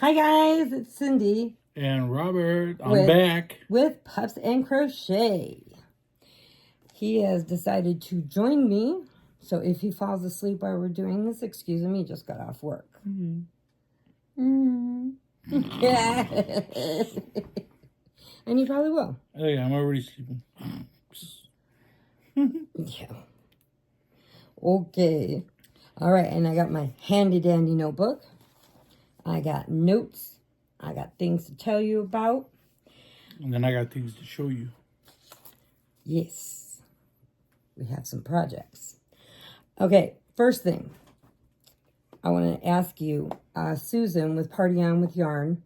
Hi guys, it's Cindy. And Robert, I'm back. With Pups and Crochet. He has decided to join me. So if he falls asleep while we're doing this, excuse him, he just got off work. And he probably will. Oh yeah, I'm already sleeping. Yeah. Okay. All right, and I got my handy dandy notebook. I got notes. I got things to tell you about. And then I got things to show you. Yes. We have some projects. Okay, first thing. I want to ask you, Susan with Party On with Yarn,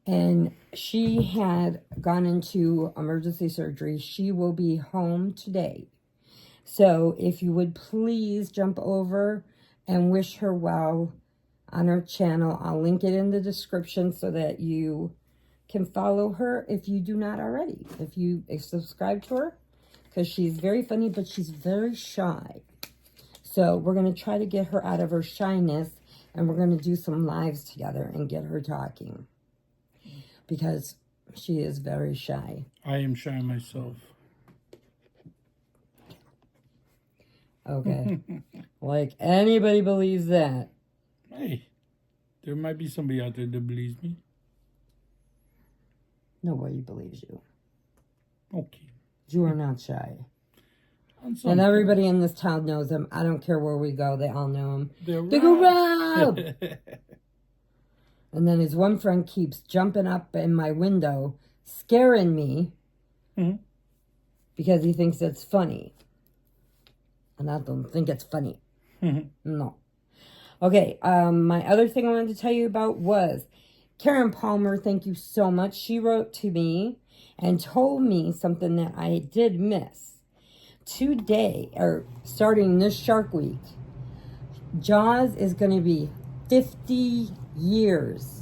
and she had gone into emergency surgery. She will be home today. So if you would please jump over and wish her well on her channel. I'll link it in the description so that you can follow her if you do not already. If you subscribe to her, because she's very funny, but she's very shy. So we're going to try to get her out of her shyness, and we're going to do some lives together and get her talking, because she is very shy. I am shy myself. Okay. Like anybody believes that. Hey, there might be somebody out there that believes me. Nobody believes you. Okay. You are not shy. And everybody in this town knows him. I don't care where we go. They all know him. They go, Rob! And then his one friend keeps jumping up in my window, scaring me, because he thinks it's funny. And I don't think it's funny. No. Okay, my other thing I wanted to tell you about was Karen Palmer. Thank you so much. She wrote to me and told me something that I did miss. Today, or starting this Shark Week, Jaws is going to be 50 years.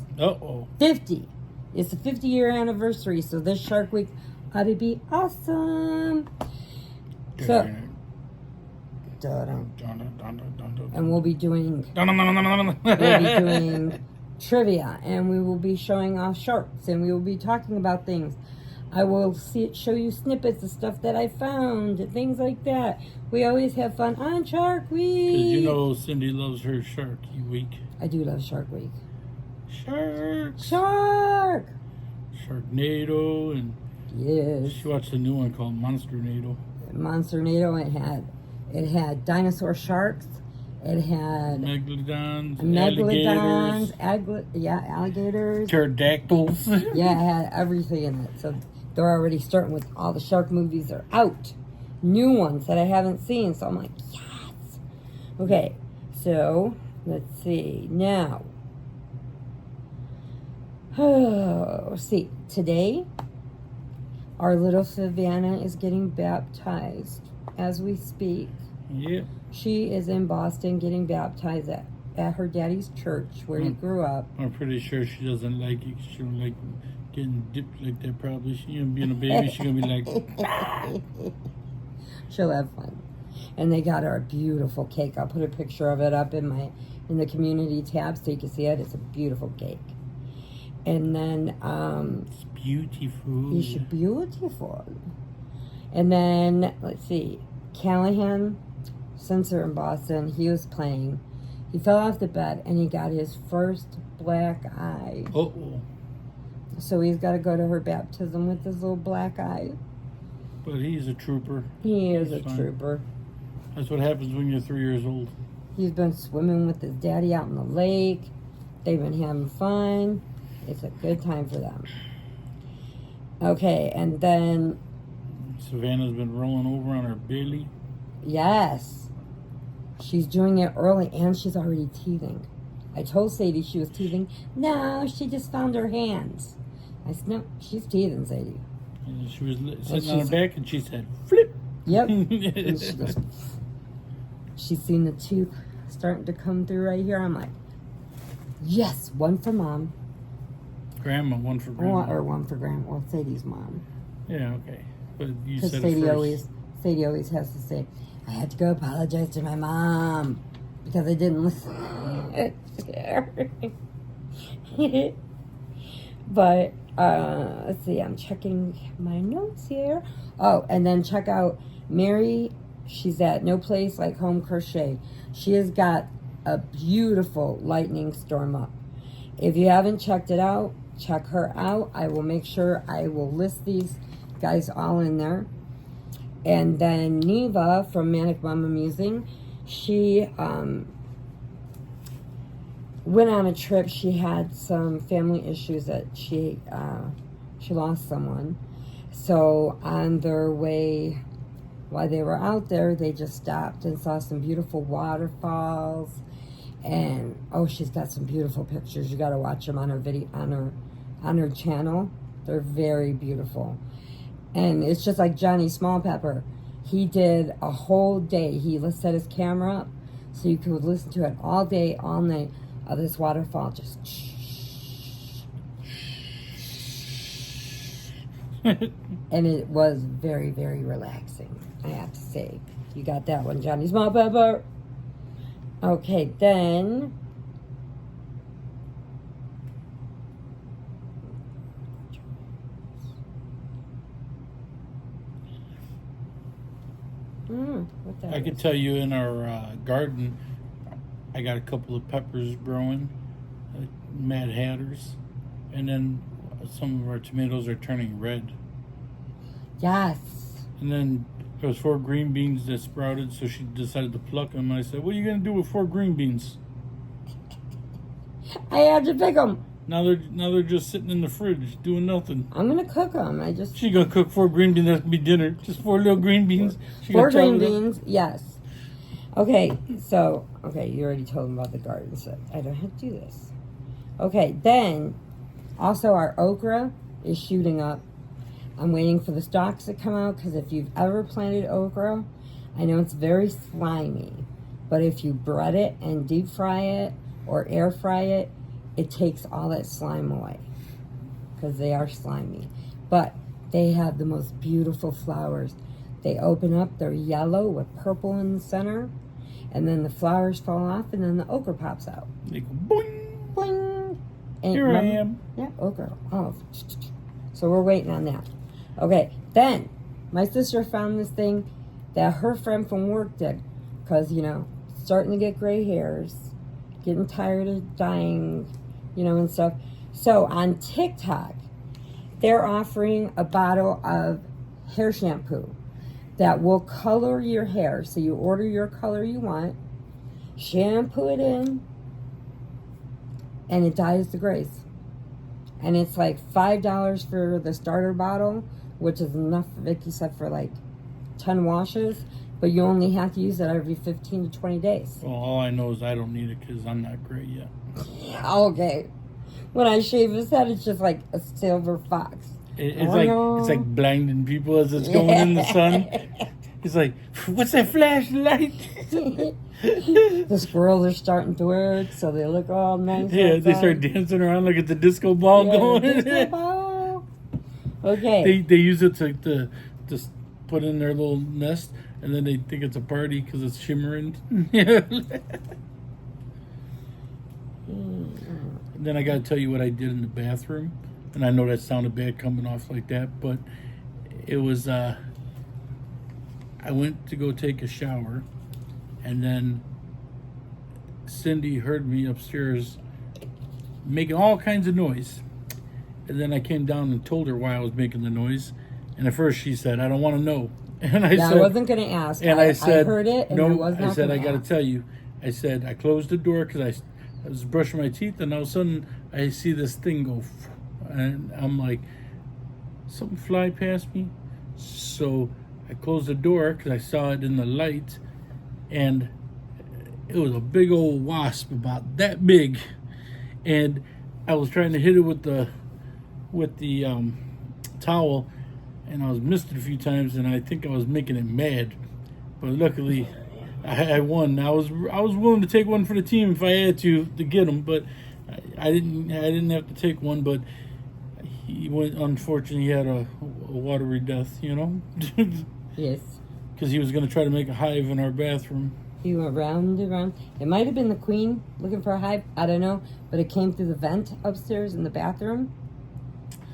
50. It's the 50-year anniversary, so this Shark Week ought to be awesome. So... And we'll be doing trivia, and we will be showing off sharks, and we will be talking about things. I will show you snippets of stuff that I found, and things like that. We always have fun on Shark Week. Because you know Cindy loves her Shark Week. I do love Shark Week. Shark! Sharknado, and yes. She watched a new one called Monsternado. Monsternado, it had dinosaur sharks. It had megalodons, alligators, pterodactyls. Yeah, it had everything in it. So they're already starting with all the shark movies are out, new ones that I haven't seen. So I'm like, yes. Okay, so let's see now. Oh, see, today our little Savannah is getting baptized as we speak. Yeah. She is in Boston getting baptized at her daddy's church where he grew up. I'm pretty sure she doesn't like it. She don't like getting dipped like that probably. She gonna be a baby. She's gonna be like... She'll have fun. And they got her a beautiful cake. I'll put a picture of it up in the community tab so you can see it. It's a beautiful cake. And then... it's beautiful. It's beautiful. And then, let's see, Callahan, since they're in Boston, he was playing. He fell off the bed and he got his first black eye. Uh-oh. So he's got to go to her baptism with his little black eye. But he's a trooper. He is a trooper. That's what happens when you're 3 years old. He's been swimming with his daddy out in the lake. They've been having fun. It's a good time for them. Okay, and then... Savannah's been rolling over on her belly. Yes. She's doing it early, and she's already teething. I told Sadie she was teething. No, she just found her hands. I said, no, she's teething, Sadie. And she was sitting on her back, and she said, flip. Yep. And she's seen the tooth starting to come through right here. I'm like, yes, one for Mom. Grandma, one for Grandma. Or one for Grandma. Well, Sadie's mom. Yeah, okay. But you said Sadie it first. Sadie always has to say, I had to go apologize to my mom because I didn't listen. It's scary. But let's see, I'm checking my notes here. Oh, and then check out Mary. She's at No Place Like Home Crochet. She has got a beautiful lightning storm up. If you haven't checked it out, check her out. I will make sure I will list these guys all in there. And then Neva from Manic Mama Musing, she went on a trip. She had some family issues that she lost someone. So on their way, while they were out there, they just stopped and saw some beautiful waterfalls. And oh, she's got some beautiful pictures. You got to watch them on her video, on her channel. They're very beautiful. And it's just like Johnny Small Pepper. He did a whole day. He set his camera up so you could listen to it all day, all night, of this waterfall just and it was very, very relaxing, I have to say. You got that one, Johnny Small Pepper. Okay, then what that I could tell you in our garden, I got a couple of peppers growing, Mad Hatters, and then some of our tomatoes are turning red. Yes. And then there was 4 green beans that sprouted, so she decided to pluck them. And I said, "What are you gonna do with 4 green beans?" I had to pick them. Now they're just sitting in the fridge doing nothing. I'm gonna cook them. She gonna cook 4 green beans. That's be dinner. Just 4 little green beans. She 4 gonna chop green it up. beans, yes. Okay, so, you already told them about the garden, so I don't have to do this. Okay, then, also our okra is shooting up. I'm waiting for the stalks to come out, because if you've ever planted okra, I know it's very slimy, but if you bread it and deep fry it, or air fry it, it takes all that slime away, because they are slimy. But they have the most beautiful flowers. They open up, they're yellow with purple in the center, and then the flowers fall off, and then the okra pops out. They go boing. Boing! And Here I am. Yeah, okra. Oh, so we're waiting on that. Okay, then my sister found this thing that her friend from work did, because, starting to get gray hairs, getting tired of dyeing, and stuff. So on TikTok, they're offering a bottle of hair shampoo that will color your hair. So you order your color you want, shampoo it in, and it dyes the grays. And it's like $5 for the starter bottle, which is enough, Vicky said, for like 10 washes. But you only have to use it every 15 to 20 days. Well, all I know is I don't need it because I'm not gray yet. Okay. When I shave his head, it's just like a silver fox. It's like blinding people as it's going in the sun. It's like, what's that flashlight? The squirrels are starting to work, so they look all nice. Yeah, outside. they start dancing around like it's a disco ball going. Disco ball. Okay. They use it to just put in their little nest, and then they think it's a party because it's shimmering. Then I got to tell you what I did in the bathroom. And I know that sounded bad coming off like that, but it was, I went to go take a shower, and then Cindy heard me upstairs making all kinds of noise. And then I came down and told her why I was making the noise. And at first she said, "I don't want to know." And I said, I wasn't going to ask. And I said, I heard it, and no, I was not I said, gonna "I got to ask. tell you." I said, I closed the door because I was brushing my teeth, and all of a sudden I see this thing go, and I'm like, something fly past me. So I closed the door because I saw it in the light, and it was a big old wasp about that big, and I was trying to hit it with the towel, and I was missed it a few times, and I think I was making it mad, but luckily I won. I was willing to take one for the team if I had to get him, but I didn't have to take one. But he went. Unfortunately, he had a watery death. Yes. Because he was going to try to make a hive in our bathroom. He went round and round. It might have been the queen looking for a hive. I don't know. But it came through the vent upstairs in the bathroom.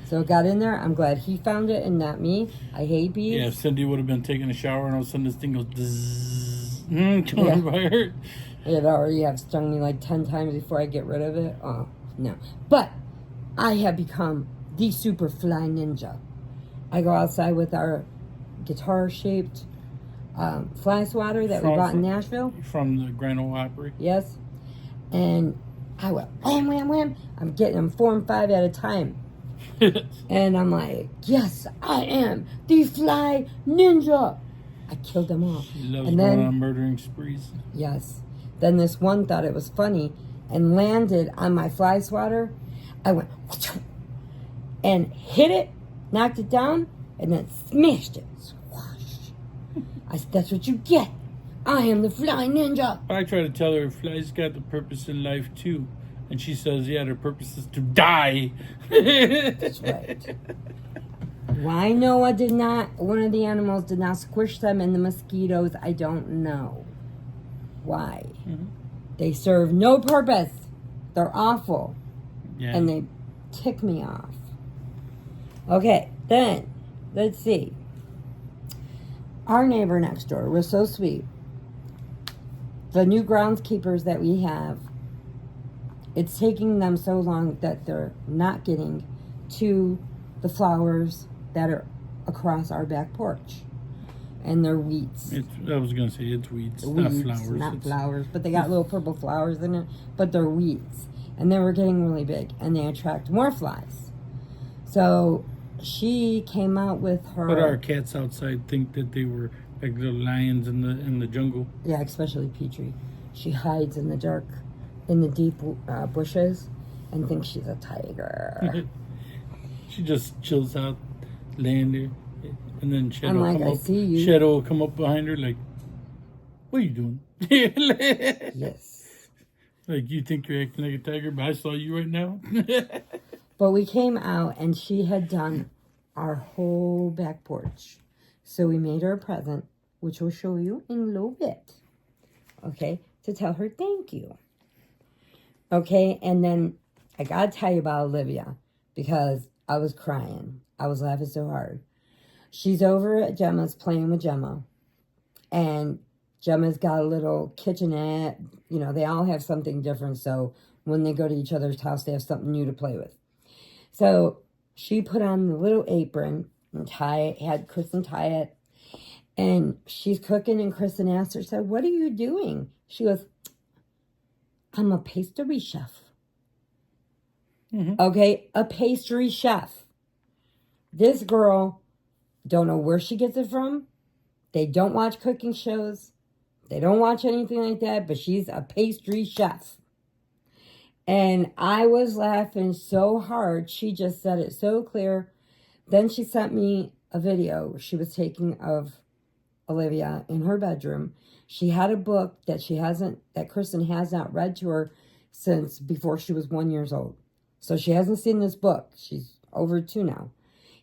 So it got in there. I'm glad he found it and not me. I hate bees. Yeah, if Cindy would have been taking a shower and all of a sudden this thing goes bzzz, Yeah. by her. It already have stung me like 10 times before I get rid of it. Oh, no. But I have become the super fly ninja. I go outside with our guitar-shaped fly swatter that we bought in Nashville. From the Grand Ole Opry. Yes. And I went wham, wham, wham. I'm getting them 4 and 5 at a time. And I'm like, yes, I am the fly ninja. I killed them all. He loves and going then, on murdering sprees. yes. Then this one thought it was funny and landed on my fly swatter. I went and hit it, knocked it down, and then smashed it. Squash. I said, that's what you get. I am the fly ninja. I try to tell her flies got the purpose in life too. And she says, yeah, their purpose is to die. That's right. Why Noah did not, one of the animals did not squish them and the mosquitoes, I don't know. Why? Mm-hmm. They serve no purpose. They're awful. Yeah. And they tick me off. Okay, then, let's see. Our neighbor next door was so sweet. The new groundskeepers that we have, it's taking them so long that they're not getting to the flowers that are across our back porch. And they're weeds. I was going to say it's weeds, Weeds, not flowers. not flowers, but they got little purple flowers in it, but they're weeds. And they were getting really big, and they attract more flies. So she came out with her... But our cats outside think that they were like little lions in the jungle. Yeah, especially Petrie. She hides in the dark, in the deep bushes, and thinks she's a tiger. She just chills out, laying there, and then Shadow I'm like, come I up. see you. Shadow will come up behind her like, what are you doing? Yes. Like, you think you're acting like a tiger, but I saw you right now. But we came out, and she had done our whole back porch. So we made her a present, which we'll show you in a little bit. Okay? To tell her thank you. Okay? And then I got to tell you about Olivia, because I was crying. I was laughing so hard. She's over at Gemma's playing with Gemma. And Gemma's got a little kitchenette. You know, they all have something different. So when they go to each other's house, they have something new to play with. So she put on the little apron and had Kristen tie it. And she's cooking, and Kristen asked her, said, what are you doing? She goes, I'm a pastry chef. Mm-hmm. Okay, a pastry chef. This girl, don't know where she gets it from. They don't watch cooking shows. They don't watch anything like that, but she's a pastry chef. And I was laughing so hard. She just said it so clear. Then she sent me a video she was taking of Olivia in her bedroom. She had a book that Kristen has not read to her since before she was 1 year old. So she hasn't seen this book. She's over 2 now.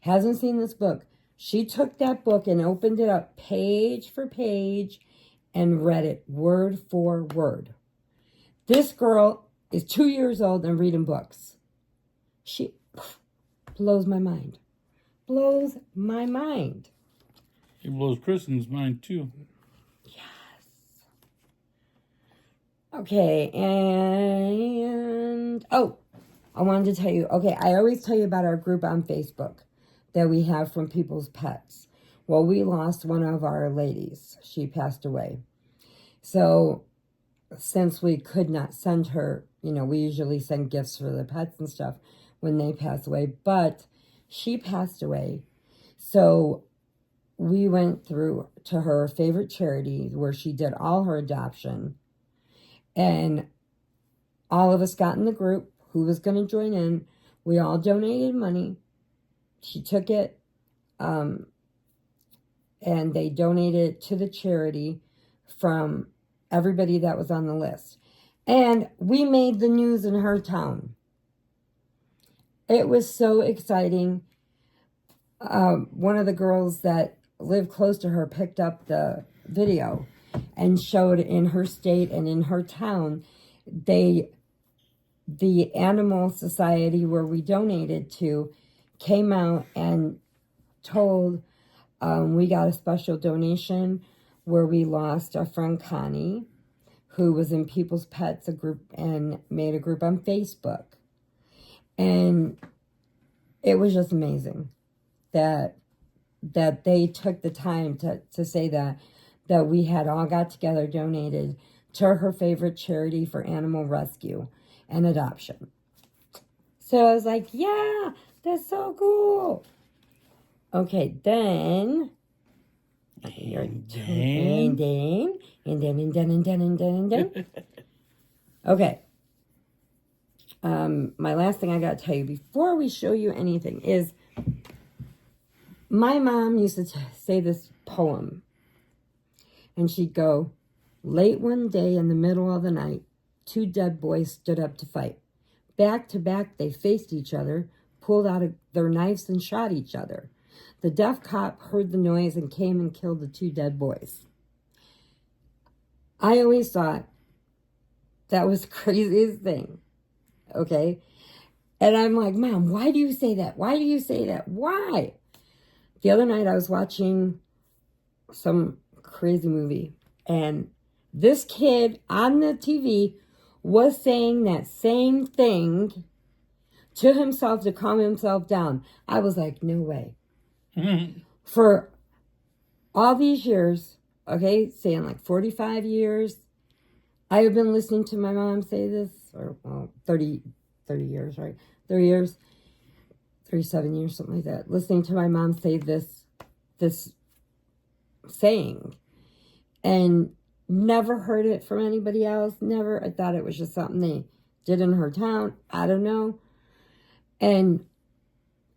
Hasn't seen this book. She took that book and opened it up page for page and read it word for word. This girl is 2 years old and reading books. She blows my mind. Blows my mind. It blows Kristen's mind too. Yes. Okay, and... oh, I wanted to tell you. Okay, I always tell you about our group on Facebook that we have from people's pets. Well, we lost one of our ladies. She passed away. So, since we could not send her, you know, we usually send gifts for the pets and stuff when they pass away. But she passed away. So, we went through to her favorite charity where she did all her adoption. And all of us got in the group. Who was going to join in? We all donated money. She took it, and they donated to the charity from everybody that was on the list. And we made the news in her town. It was so exciting. One of the girls that lived close to her picked up the video, and showed in her state and in her town, the animal society where we donated to came out and told, we got a special donation where we lost our friend Connie, who was in People's Pets, a group, and made a group on Facebook. And it was just amazing that they took the time to say that we had all got together, donated to her favorite charity for animal rescue and adoption. So I was like, yeah, that's so cool. Okay, then. And then. Okay. My last thing I got to tell you before we show you anything is my mom used to say this poem. And she'd go, late one day in the middle of the night, two dead boys stood up to fight. Back to back, they faced each other, pulled out their knives and shot each other. The deaf cop heard the noise and came and killed the two dead boys. I always thought that was the craziest thing. Okay? And I'm like, Mom, why do you say that? Why do you say that? Why? The other night I was watching some crazy movie, and this kid on the TV was saying that same thing to himself to calm himself down. I was like, no way. For all these years, okay, saying like 45 years, I have been listening to my mom say this, or well, 30 years, right? 30 years, 37 years, something like that. Listening to my mom say this saying, and never heard it from anybody else. Never. I thought it was just something they did in her town. I don't know. And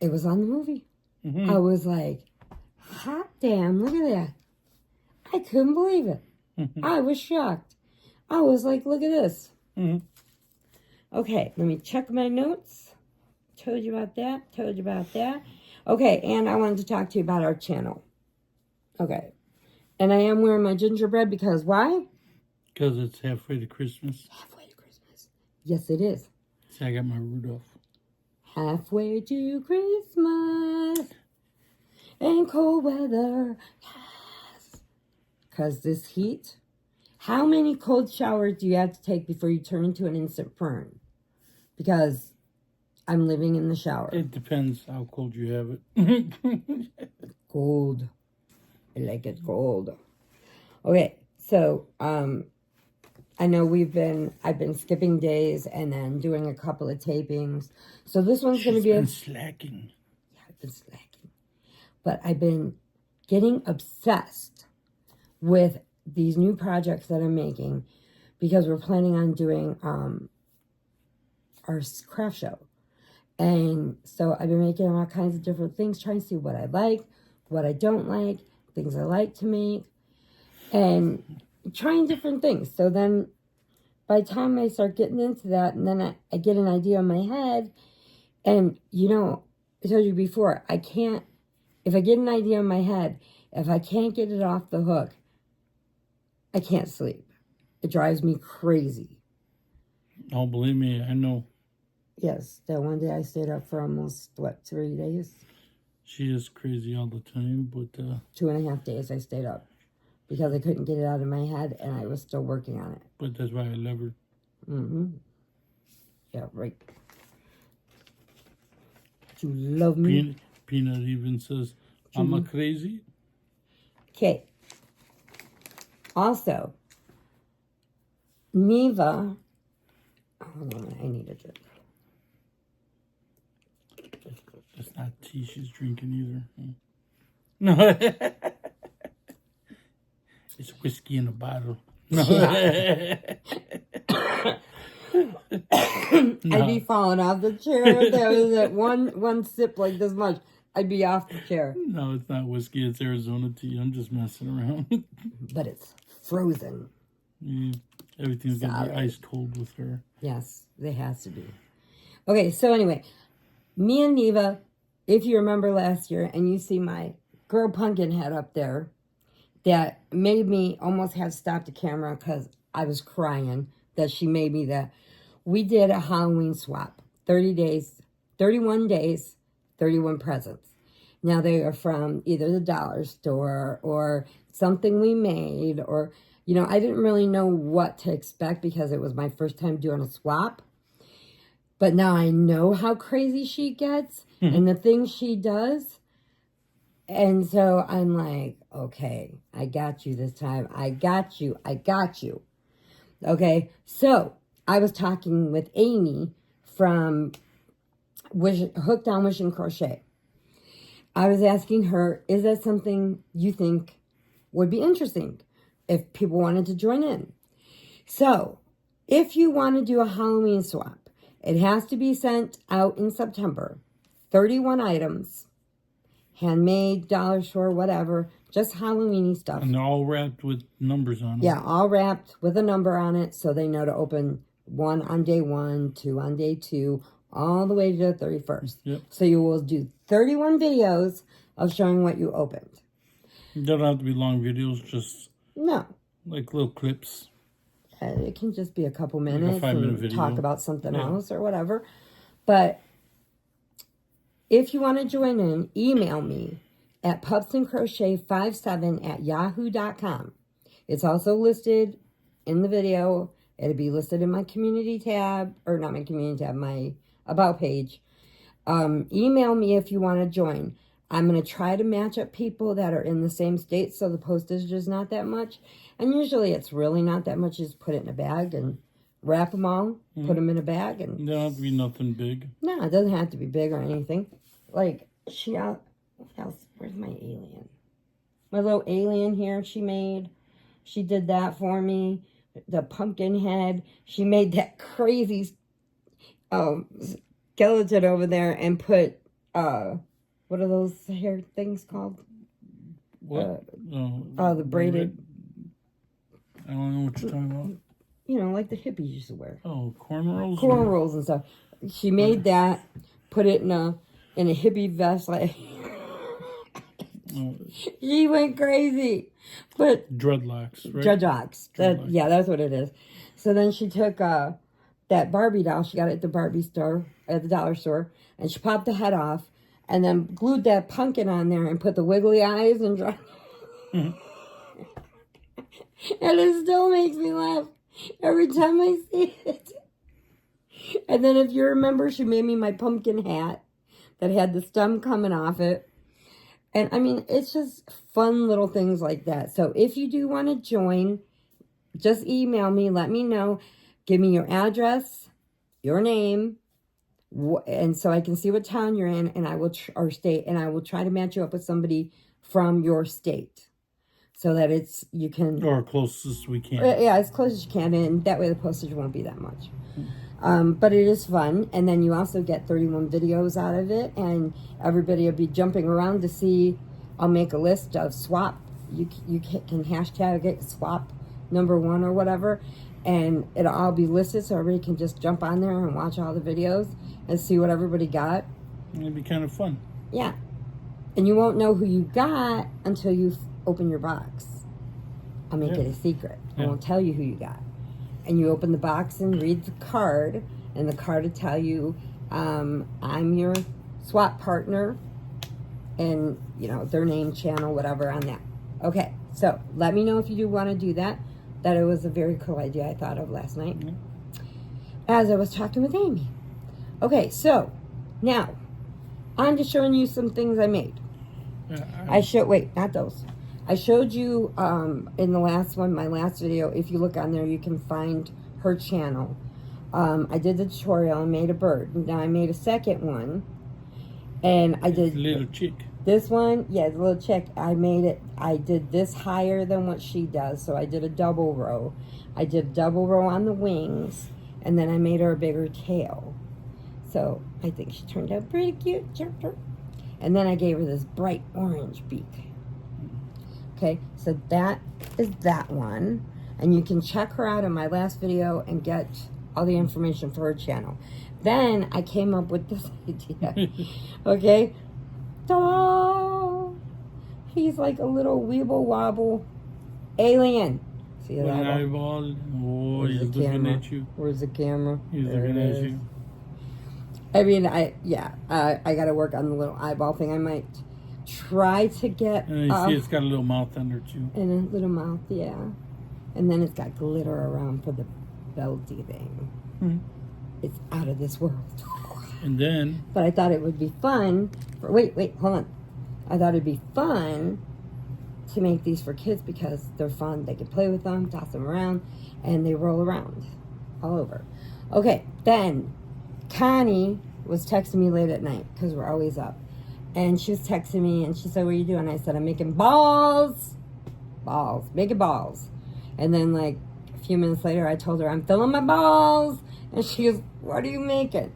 it was on the movie. I was like, hot damn, look at that. I couldn't believe it. I was shocked. I was like, look at this. Okay, let me check my notes. Told you about that. Okay, and I wanted to talk to you about our channel. Okay. And I am wearing my gingerbread because why? Because it's halfway to Christmas. Halfway to Christmas. Yes, it is. See, I got my Rudolph. Halfway to Christmas and cold weather. Yes. Because this heat, how many cold showers do you have to take before you turn into an instant fern? Because I'm living in the shower. It depends how cold you have it. Cold. I like it cold. Okay, so I know I've been skipping days and then doing a couple of tapings. So this one's going to be slacking. Yeah, I've been slacking. But I've been getting obsessed with these new projects that I'm making because we're planning on doing our craft show. And so I've been making all kinds of different things, trying to see what I like, what I don't like, things I like to make, and trying different things. So then by the time I start getting into that, and then I get an idea in my head, and you know, I told you before, if I get an idea in my head, if I can't get it off the hook, I can't sleep. It drives me crazy. Oh, believe me, I know. Yes, that one day I stayed up for almost, 3 days? She is crazy all the time, but... 2.5 days I stayed up because I couldn't get it out of my head and I was still working on it. But that's why I love her. Yeah, right. You love me? Peanut even says, I'm a crazy. Okay. Also, Neva... Hold on, I need a drink. That's not tea she's drinking either. No. It's whiskey in a bottle. No. Yeah. No. I'd be falling off the chair if there was that one sip like this much. I'd be off the chair. No, it's not whiskey. It's Arizona tea. I'm just messing around. But it's frozen. Yeah, everything's going to be ice cold with her. Yes, they has to be. Okay, so anyway, me and Neva, if you remember last year and you see my girl pumpkin head up there, that made me almost have stopped the camera because I was crying that she made me that. We did a Halloween swap. 30 days, 31 days, 31 presents. Now they are from either the dollar store or something we made, or, you know, I didn't really know what to expect because it was my first time doing a swap. But now I know how crazy she gets and the things she does. And so I'm like, okay, I got you this time. I got you. I got you. Okay, so I was talking with Amy from Hooked on Wishing Crochet. I was asking her, is that something you think would be interesting if people wanted to join in? So, if you want to do a Halloween swap, it has to be sent out in September. 31 items, handmade, dollar store, whatever, just Halloween-y stuff. And they're all wrapped with numbers on them. Yeah, all wrapped with a number on it so they know to open 1 on day 1, 2 on day 2, all the way to the 31st. Yep. So you will do 31 videos of showing what you opened. They don't have to be long videos, just No. like little clips. It can just be a couple Like a minutes 5-minute and video. talk about something else or whatever. But if you want to join in, email me at pupsandcrochet57@yahoo.com. It's also listed in the video. It'll be listed in my community tab, or not my community tab, my about page. Email me if you want to join. I'm going to try to match up people that are in the same state so the postage is not that much. And usually it's really not that much. Just put it in a bag and wrap them all, put them in a bag. And They don't have to be nothing big. no, it doesn't have to be big or anything. Like, what else? Where's my alien? My little alien here she made. She did that for me. The pumpkin head. She made that crazy skeleton over there and put, what are those hair things called? What? The braided. I don't know what you're talking about. You know, like the hippies used to wear. Oh, cornrows? Cornrows and stuff. She made that, put it in a hippie vest, like she went crazy. But dreadlocks, right? Dreadlocks. Yeah, that's what it is. So then she took that Barbie doll. She got it at the Barbie store, at the dollar store, and she popped the head off, and then glued that pumpkin on there and put the wiggly eyes and and it still makes me laugh every time I see it. And then if you remember, she made me my pumpkin hat that had the stem coming off it. And I mean, it's just fun little things like that. So if you do want to join, just email me, let me know, give me your address, your name, and so I can see what town you're in, and I will or state, and I will try to match you up with somebody from your state, so that you can, or closest we can. Yeah, as close as you can, and that way the postage won't be that much. But it is fun, and then you also get 31 videos out of it, and everybody will be jumping around to see. I'll make a list of swap. You can hashtag it swap #1 or whatever, and it'll all be listed so everybody can just jump on there and watch all the videos and see what everybody got. It'd be kind of fun. Yeah, and you won't know who you got until you open your box. I'll make it a secret. I won't tell you who you got. And you open the box and read the card, and the card will tell you, I'm your swap partner, and, you know, their name, channel, whatever on that. Okay, so let me know if you do want to do that. That it was a very cool idea I thought of last night as I was talking with Amy. Okay, so now on to showing you some things I made. Wait, not those. I showed you in the last one, my last video. If you look on there, you can find her channel. I did the tutorial and made a bird. Now I made a second one, and I did little chick. This one, yeah, the little chick. I made it. I did this higher than what she does, so I did a double row. I did double row on the wings, and then I made her a bigger tail. So I think she turned out pretty cute. And then I gave her this bright orange beak. Okay, so that is that one. And you can check her out in my last video and get all the information for her channel. Then I came up with this idea. Okay? Ta-da! He's like a little weeble wobble alien. See that? One eyeball. Oh, he's looking at you. Where's the camera? He's looking at you. I mean, I got to work on the little eyeball thing. I might try to get. And you see, it's got a little mouth under too. And a little mouth, yeah. And then it's got glitter around for the belty thing. Hmm. It's out of this world. And then. But I thought it would be fun. Wait, hold on. I thought it'd be fun to make these for kids because they're fun. They can play with them, toss them around, and they roll around all over. Okay, then Connie was texting me late at night because we're always up. And she was texting me and she said, what are you doing? I said, I'm making balls. Making balls. And then like a few minutes later, I told her, I'm filling my balls. And she goes, what are you making?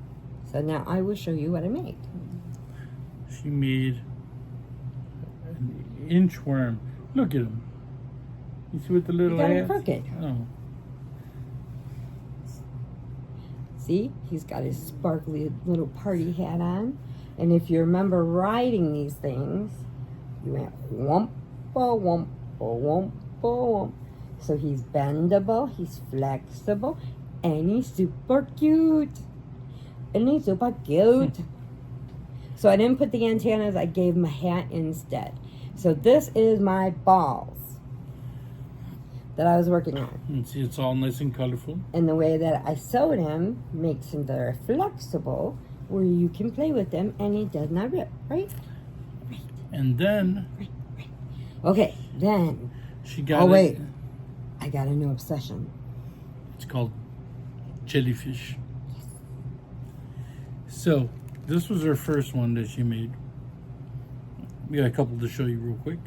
So now I will show you what I made. She made an inchworm. Look at him. You see with the little got hat? it crooked. Oh. See, he's got his sparkly little party hat on. And if you remember riding these things, you went whompa, whompa, whompa, whomp. So he's bendable, he's flexible, and he's super cute. So I didn't put the antennas, I gave him a hat instead. So this is my balls that I was working on. And see, it's all nice and colorful. And the way that I sewed him makes him very flexible, where you can play with them and he does not rip, right? And then... Right. Okay, then... She got Oh, wait. I got a new obsession. It's called jellyfish. So, this was her first one that she made. We got a couple to show you real quick.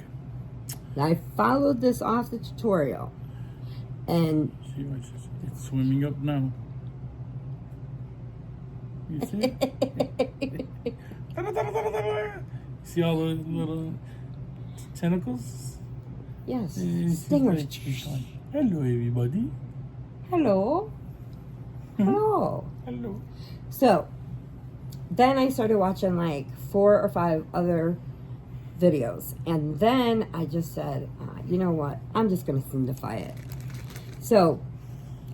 Now, I followed this off the tutorial. And... See, it's swimming up now. You see? See all the little tentacles? Yes. And Stingers. she's like, hello, everybody. Hello. Hello. Hello. So, then I started watching like 4 or 5 other videos. And then I just said, you know what? I'm just going to simplify it. So,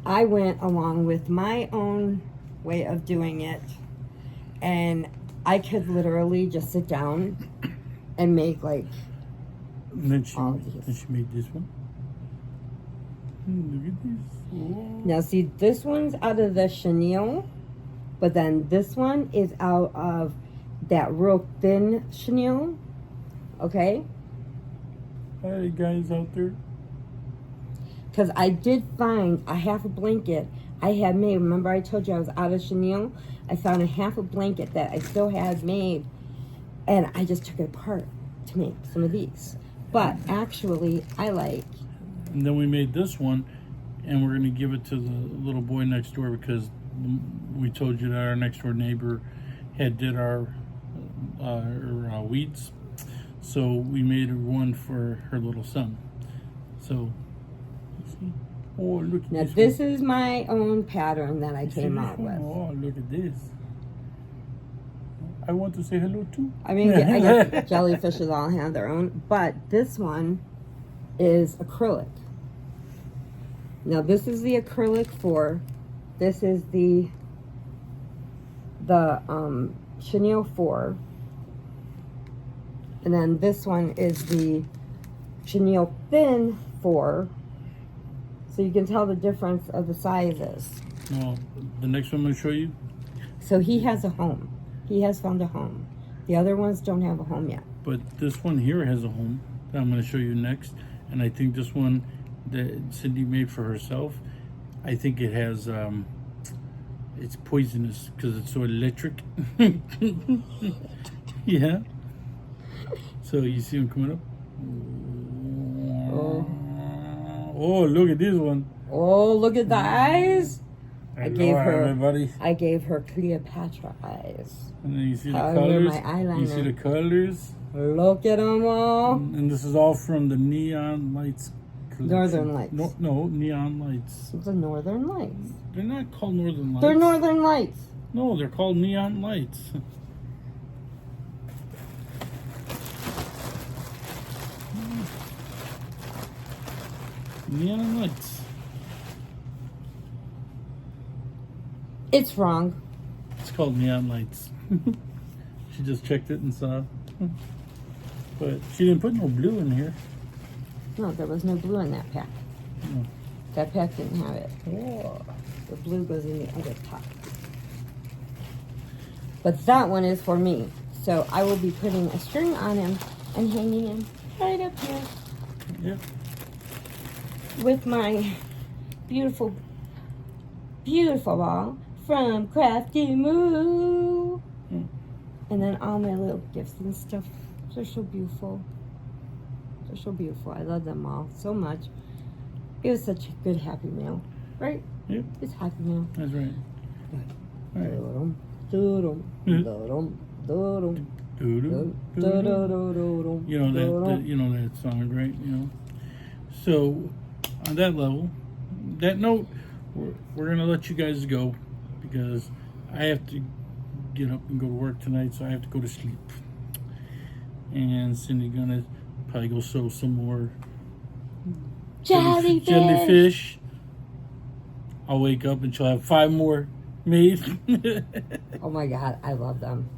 I went along with my own way of doing it, and I could literally just sit down and make like And then she made this one. Look at this. Oh. Now see, this one's out of the chenille, but then this one is out of that real thin chenille. Okay, Hi guys out there. because I did find a half a blanket I had made. Remember I told you I was out of chenille? I found a half a blanket that I still had made, and I just took it apart to make some of these. But actually, I like... And then we made this one, and we're going to give it to the little boy next door because we told you that our next door neighbor had did our weeds. So we made one for her little son. So, you see? Oh, look at Now this. this is my own pattern that I came out with. Oh, look at this. I want to say hello too. I mean, I guess jellyfishes all have their own, but this one is acrylic. Now this is the acrylic for, this is the chenille 4, and then this one is the chenille thin 4, so you can tell the difference of the sizes. No, the next one I'm going to show you. So he has a home. He has found a home. The other ones don't have a home yet. But this one here has a home that I'm going to show you next. And I think this one that Cindy made for herself, I think it has, it's poisonous because it's so electric. Yeah. So you see him coming up? Oh, look at this one. Oh, look at the eyes. I gave her Cleopatra eyes. And then you see the Under colors. my eyeliner. You see the colors. Look at them all. And this is all from the Neon Lights collection. Northern Lights. No, Neon Lights. The Northern Lights. They're not called Northern Lights. They're Northern Lights. No, they're called Neon Lights. Neon lights. It's wrong. It's called neon lights. She just checked it and saw. But she didn't put no blue in here. No, there was no blue in that pack. No. That pack didn't have it. Whoa. The blue goes in the other top. But that one is for me. So I will be putting a string on him and hanging him right up here. Yep. With my beautiful, beautiful ball from Crafty Moo. And then all my little gifts and stuff. They're so beautiful. They're so beautiful. I love them all so much. It was such a good Happy Meal, right? Yep. It's Happy Meal. That's right. Right. You know that song, right? You know. So, on that level, that note, we're gonna let you guys go because I have to get up and go to work tonight, so I have to go to sleep. And Cindy gonna probably go sew some more jellyfish. I'll wake up and she'll have 5 more made. Oh my God, I love them.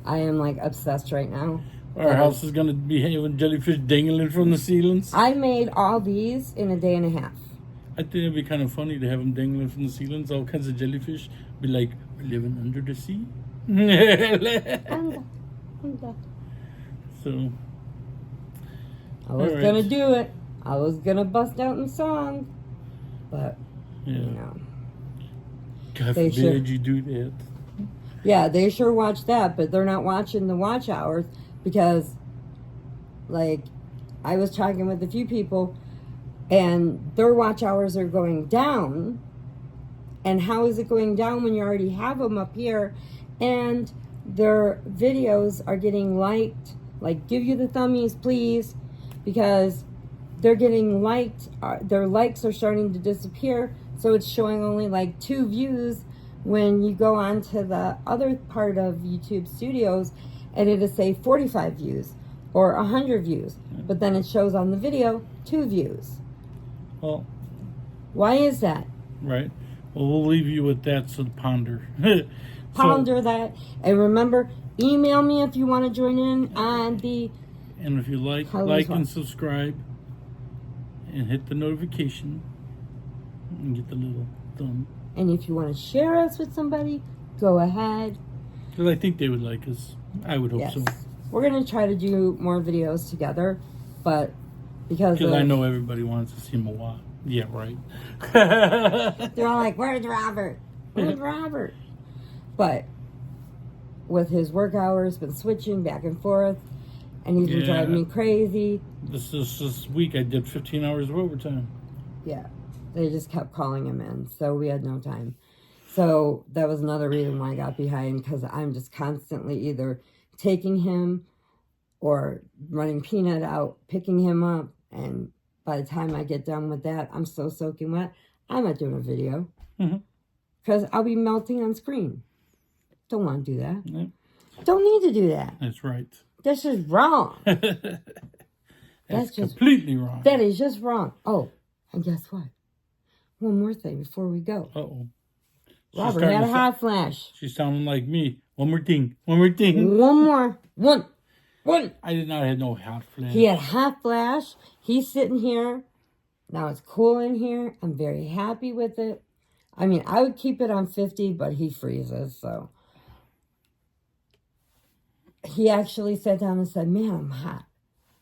I am like obsessed right now. Our house is gonna be having jellyfish dangling from the ceilings. I made all these in a day and a half. I think it'd be kind of funny to have them dangling from the ceilings, all kinds of jellyfish. Be like, we're living under the sea. So, I was gonna do it. I was gonna bust out in song, but yeah. you know, God they forbid you do that. Yeah, they sure watch that, but they're not watching the watch hours because, like, I was talking with a few people, and their watch hours are going down. And how is it going down when you already have them up here, and their videos are getting liked? Like, give you the thummies, please, because they're getting liked. Their likes are starting to disappear, so it's showing only like 2 views when you go on to the other part of YouTube Studios, and it'll say 45 views or 100 views, but then it shows on the video 2 views. Well, why is that? Right. Well, we'll leave you with that, so ponder. Ponder that, and remember, email me if you want to join in on the. And if you like and subscribe, and hit the notification, and get the little thumb. And if you want to share us with somebody, go ahead. Because I think they would like us. I would hope so. We're going to try to do more videos together, but because I know everybody wants to see Moa. Yeah, right. They're all like, where's Robert? Where's Robert? But with his work hours, been switching back and forth, and he's been driving me crazy. This week I did 15 hours of overtime. Yeah. They just kept calling him in, so we had no time. So that was another reason why I got behind, because I'm just constantly either taking him or running Peanut out, picking him up, and by the time I get done with that, I'm so soaking wet, I'm not doing a video. Because I'll be melting on screen. Don't want to do that. Yep. Don't need to do that. That's right. That's just wrong. That's just completely wrong. That is just wrong. Oh, and guess what? One more thing before we go. Uh-oh. Robert had a hot flash. She's sounding like me. One more thing. One more thing. One more. One. I did not have no hot flash. He had hot flash. He's sitting here. Now it's cool in here. I'm very happy with it. I mean, I would keep it on 50, but he freezes, so. He actually sat down and said, man, I'm hot.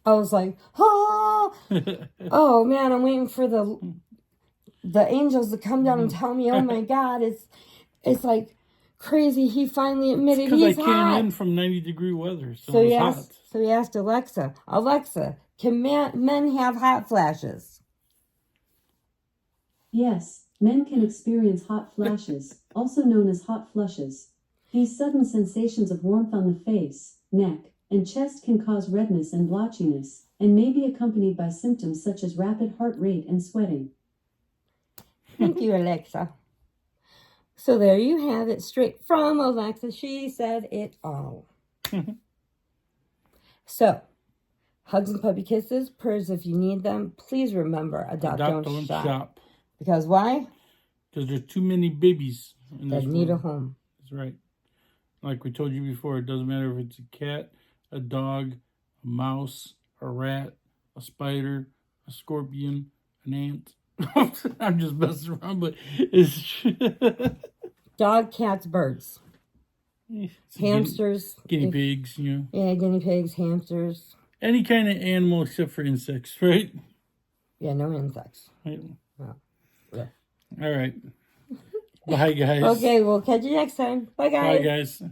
I was like, oh, oh man, I'm waiting for the angels to come down and tell me, oh my God, it's like crazy. He finally admitted he's hot. Because I came in from 90-degree weather, so it was hot. So he asked Alexa, can men have hot flashes? Yes, men can experience hot flashes, also known as hot flushes. These sudden sensations of warmth on the face, neck, and chest can cause redness and blotchiness, and may be accompanied by symptoms such as rapid heart rate and sweating. Thank you, Alexa. So there you have it, straight from Alexa. She said it all. So, Hugs and puppy kisses, prayers if you need them. Please remember, adopt, don't shop. Because why? Because there's too many babies in That this need world. a home. That's right. Like we told you before, it doesn't matter if it's a cat, a dog, a mouse, a rat, a spider, a scorpion, an ant. I'm just messing around, but it's Dog, cats, birds. Hamsters. Guinea pigs, you know. Yeah, guinea pigs, hamsters. Any kind of animal except for insects, right? Yeah, no insects. Right. Well, yeah. All right. Bye, guys. Okay, we'll catch you next time. Bye, guys. Bye, guys.